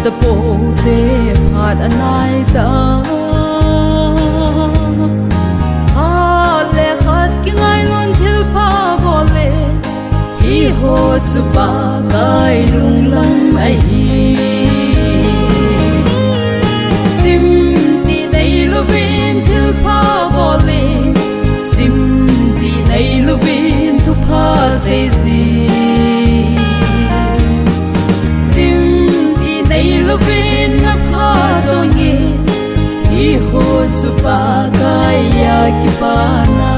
ตะโปเทผาดอนายตาฮาเลขัดกิงไงล้นทิลพาบอเลฮีโฮจุปากายลุงลังไอฮีจิมตีในลูวินทิลพาบอเลจิมตีในลูวินทุพาเซซีLovin na padonye iho tsupakaya kipana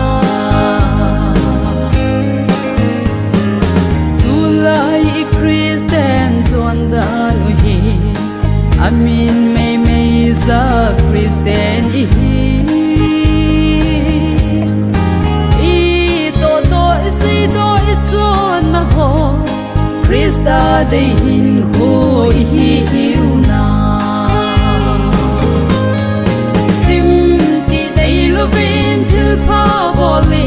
Tulai Kristen zondanu hi Amin may za Kristen ihi Ito isi ito na ho Krista de hin ho hiu na Tim ti nei lovin til pa vole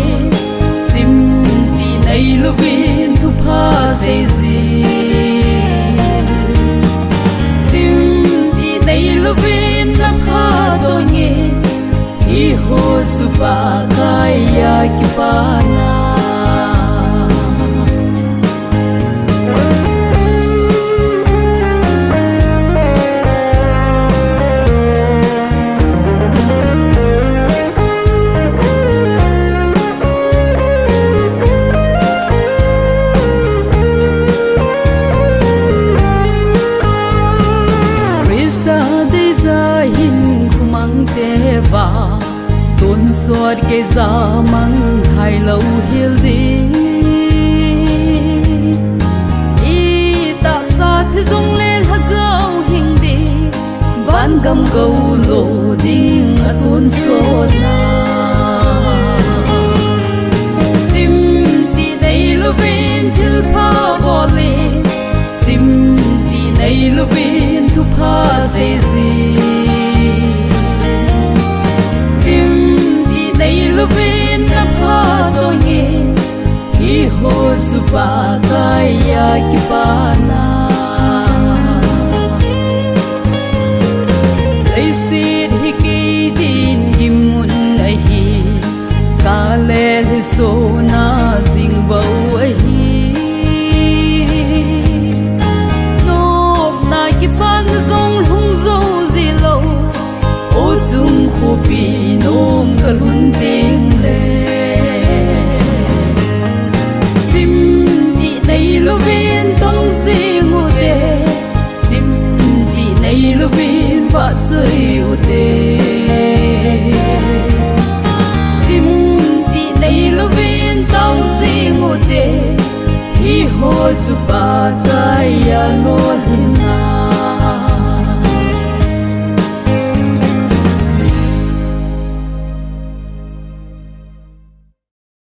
Tim ti nei lovin tu pa se zi Tim ti nei lovin na pa do nye hi ho tu pa kaya ki pa na Tôn suốt cái gió măng thay lâu hill đi Y ta xa thế dung lên hạ gạo hình đi Bán găm câu lộ đinh ở tôn suốt na Tim tì này lưu viên til pa bò lê Tim tì này lưu viên thu pa dê dê Lovin na padonye iho tsupakaya kipana Leisit hiki din imun ahi Kalel so na zingbau ahi Nop na kipan zong lung zo zilo O tung khupi nong kalun ting le Tim di nay lovin tong sing u de Tim di nay lovin va chơi u de Tim di nay lovin tong sing u de hi ho chu pa kaya no